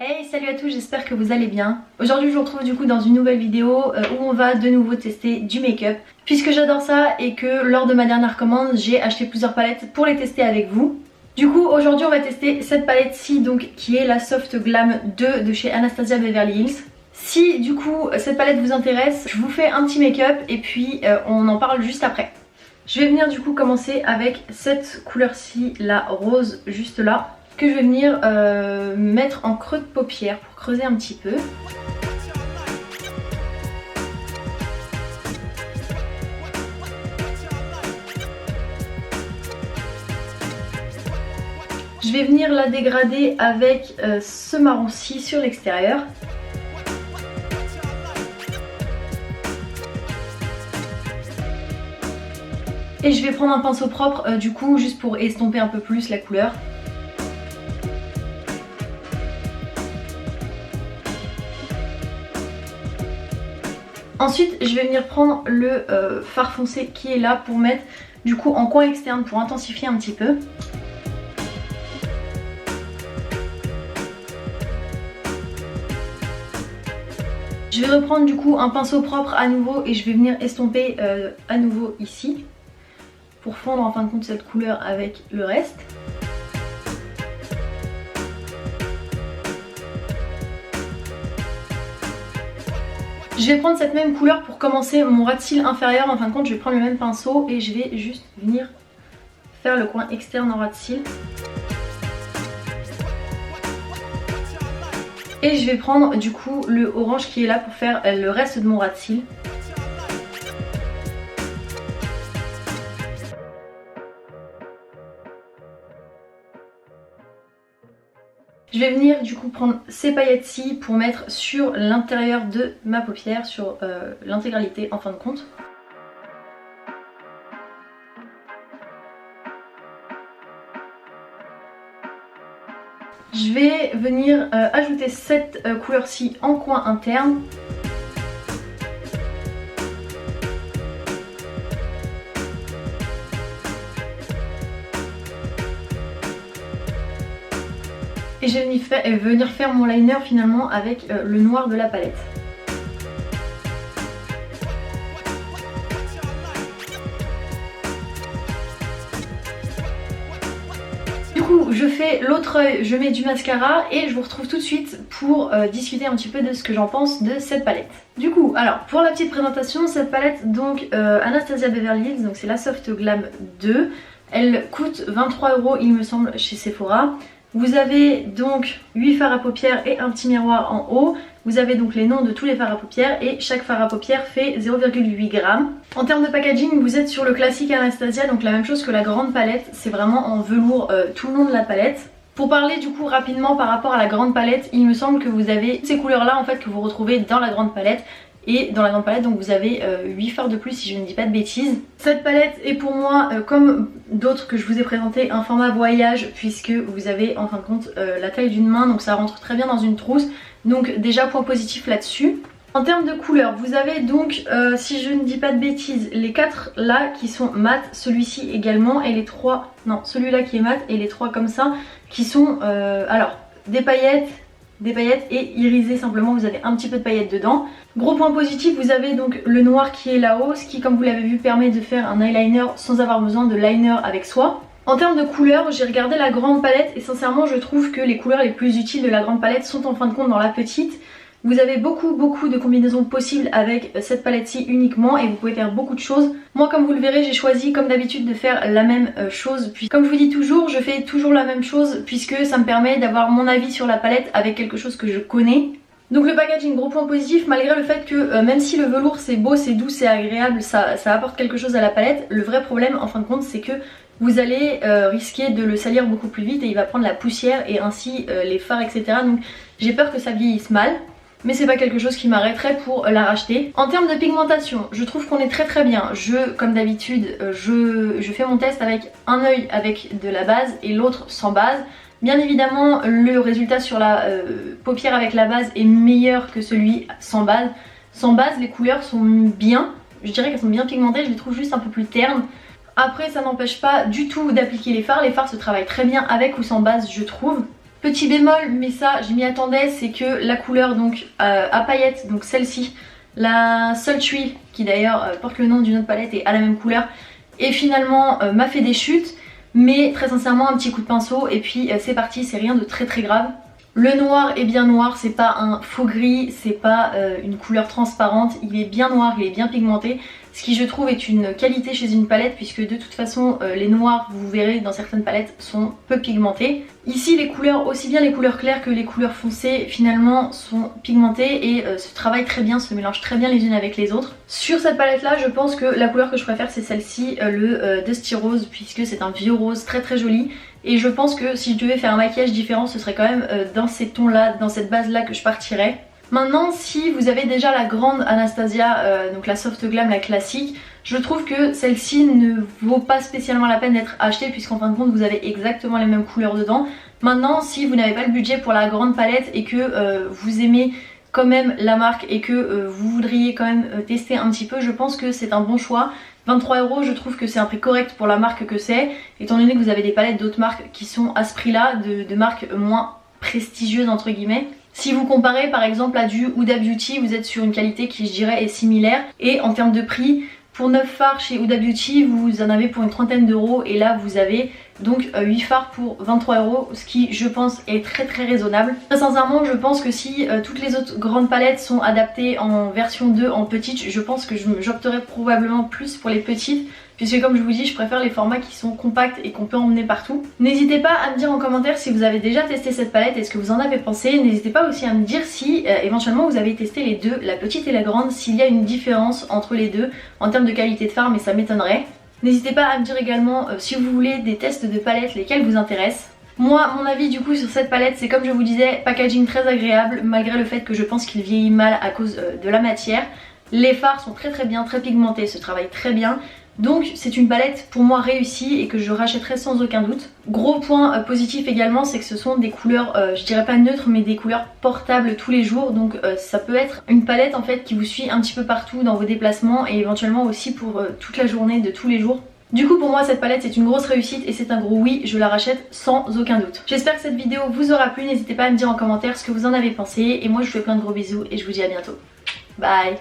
Hey, salut à tous, j'espère que vous allez bien. Aujourd'hui je vous retrouve du coup dans une nouvelle vidéo où on va de nouveau tester du make-up. Puisque j'adore ça et que lors de ma dernière commande j'ai acheté plusieurs palettes pour les tester avec vous. Du coup aujourd'hui on va tester cette palette-ci donc qui est la Soft Glam 2 de chez Anastasia Beverly Hills. Si du coup cette palette vous intéresse, je vous fais un petit make-up et puis on en parle juste après. Je vais venir du coup commencer avec cette couleur-ci, la rose juste là, que je vais venir mettre en creux de paupière pour creuser un petit peu. Je vais venir la dégrader avec ce marron-ci sur l'extérieur. Et je vais prendre un pinceau propre du coup juste pour estomper un peu plus la couleur. Ensuite je vais venir prendre le fard foncé qui est là pour mettre du coup en coin externe pour intensifier un petit peu. Je vais reprendre du coup un pinceau propre à nouveau et je vais venir estomper à nouveau ici pour fondre en fin de compte cette couleur avec le reste. Je vais prendre cette même couleur pour commencer mon ras de cils inférieur. En fin de compte je vais prendre le même pinceau et je vais juste venir faire le coin externe en ras de cils. Et je vais prendre du coup le orange qui est là pour faire le reste de mon ras de cils. Je vais venir du coup prendre ces paillettes-ci pour mettre sur l'intérieur de ma paupière, sur l'intégralité en fin de compte. Je vais venir ajouter cette couleur-ci en coin interne. Et je vais venir faire mon liner finalement avec le noir de la palette. Du coup je fais l'autre œil, je mets du mascara et je vous retrouve tout de suite pour discuter un petit peu de ce que j'en pense de cette palette. Du coup alors pour la petite présentation, cette palette donc Anastasia Beverly Hills, donc c'est la Soft Glam 2. Elle coûte 23 € il me semble chez Sephora. Vous avez donc 8 fards à paupières et un petit miroir en haut. Vous avez donc les noms de tous les fards à paupières et chaque fard à paupières fait 0,8 g. En termes de packaging, vous êtes sur le classique Anastasia, donc la même chose que la grande palette. C'est vraiment en velours tout le long de la palette. Pour parler du coup rapidement par rapport à la grande palette, il me semble que vous avez ces couleurs là en fait que vous retrouvez dans la grande palette. Et dans la grande palette donc vous avez 8 fards de plus si je ne dis pas de bêtises. Cette palette est pour moi comme d'autres que je vous ai présenté un format voyage, puisque vous avez en fin de compte la taille d'une main, donc ça rentre très bien dans une trousse. Donc déjà point positif là-dessus. En termes de couleurs, vous avez donc si je ne dis pas de bêtises les 4 là qui sont mat, celui-ci également et les 3, non celui-là qui est mat et les 3 comme ça qui sont alors des paillettes et irisées simplement, vous avez un petit peu de paillettes dedans. Gros point positif, vous avez donc le noir qui est là-haut, ce qui comme vous l'avez vu permet de faire un eyeliner sans avoir besoin de liner avec soi. En termes de couleurs, j'ai regardé la grande palette et sincèrement je trouve que les couleurs les plus utiles de la grande palette sont en fin de compte dans la petite. Vous avez beaucoup de combinaisons possibles avec cette palette-ci uniquement et vous pouvez faire beaucoup de choses. Moi comme vous le verrez j'ai choisi comme d'habitude de faire la même chose. Puis comme je vous dis toujours, je fais toujours la même chose puisque ça me permet d'avoir mon avis sur la palette avec quelque chose que je connais. Donc le packaging, gros point positif, malgré le fait que même si le velours c'est beau, c'est doux, c'est agréable, ça apporte quelque chose à la palette. Le vrai problème en fin de compte c'est que vous allez risquer de le salir beaucoup plus vite et il va prendre la poussière et ainsi les fards etc. Donc j'ai peur que ça vieillisse mal. Mais c'est pas quelque chose qui m'arrêterait pour la racheter. En termes de pigmentation, je trouve qu'on est très bien. Comme d'habitude, je fais mon test avec un œil avec de la base et l'autre sans base. Bien évidemment, le résultat sur la paupière avec la base est meilleur que celui sans base. Sans base, les couleurs sont bien. Je dirais qu'elles sont bien pigmentées, je les trouve juste un peu plus ternes. Après, ça n'empêche pas du tout d'appliquer les fards. Les fards se travaillent très bien avec ou sans base, je trouve. Petit bémol, mais ça je m'y attendais, c'est que la couleur donc à paillettes, donc celle-ci, la Sultry, qui d'ailleurs porte le nom d'une autre palette et a la même couleur, et finalement m'a fait des chutes, mais très sincèrement un petit coup de pinceau et puis c'est parti, c'est rien de très grave. Le noir est bien noir, c'est pas un faux gris, c'est pas une couleur transparente, il est bien noir, il est bien pigmenté, ce qui je trouve est une qualité chez une palette puisque de toute façon les noirs, vous verrez dans certaines palettes, sont peu pigmentés. Ici les couleurs, aussi bien les couleurs claires que les couleurs foncées finalement sont pigmentées et se travaillent très bien, se mélangent très bien les unes avec les autres. Sur cette palette là je pense que la couleur que je préfère c'est celle-ci, le Dusty Rose, puisque c'est un vieux rose très joli. Et je pense que si je devais faire un maquillage différent ce serait quand même dans ces tons là, dans cette base là que je partirais. Maintenant si vous avez déjà la grande Anastasia, donc la Soft Glam, la classique, je trouve que celle-ci ne vaut pas spécialement la peine d'être achetée puisqu'en fin de compte vous avez exactement les mêmes couleurs dedans. Maintenant si vous n'avez pas le budget pour la grande palette et que vous aimez quand même la marque et que vous voudriez quand même tester un petit peu, je pense que c'est un bon choix. 23 € je trouve que c'est un prix correct pour la marque que c'est, étant donné que vous avez des palettes d'autres marques qui sont à ce prix là, de marques moins prestigieuses entre guillemets. Si vous comparez par exemple à du Huda Beauty, vous êtes sur une qualité qui je dirais est similaire, et en termes de prix, pour 9 fards chez Huda Beauty vous en avez pour une trentaine d'euros et là vous avez donc 8 fards pour 23 €, ce qui je pense est très raisonnable. Très sincèrement je pense que si toutes les autres grandes palettes sont adaptées en version 2 en petite, je pense que j'opterais probablement plus pour les petites, puisque comme je vous dis je préfère les formats qui sont compacts et qu'on peut emmener partout. N'hésitez pas à me dire en commentaire si vous avez déjà testé cette palette et ce que vous en avez pensé. N'hésitez pas aussi à me dire si éventuellement vous avez testé les deux, la petite et la grande, s'il y a une différence entre les deux en termes de qualité de fard, mais ça m'étonnerait. N'hésitez pas à me dire également si vous voulez des tests de palettes, lesquels vous intéressent. Moi, mon avis du coup sur cette palette, c'est comme je vous disais, packaging très agréable, malgré le fait que je pense qu'il vieillit mal à cause de la matière. Les fards sont très bien, très pigmentés, se travaillent très bien. Donc c'est une palette pour moi réussie et que je rachèterai sans aucun doute. Gros point positif également, c'est que ce sont des couleurs, je dirais pas neutres, mais des couleurs portables tous les jours. Donc ça peut être une palette en fait qui vous suit un petit peu partout dans vos déplacements et éventuellement aussi pour toute la journée de tous les jours. Du coup pour moi cette palette c'est une grosse réussite et c'est un gros oui, je la rachète sans aucun doute. J'espère que cette vidéo vous aura plu, n'hésitez pas à me dire en commentaire ce que vous en avez pensé et moi je vous fais plein de gros bisous et je vous dis à bientôt. Bye.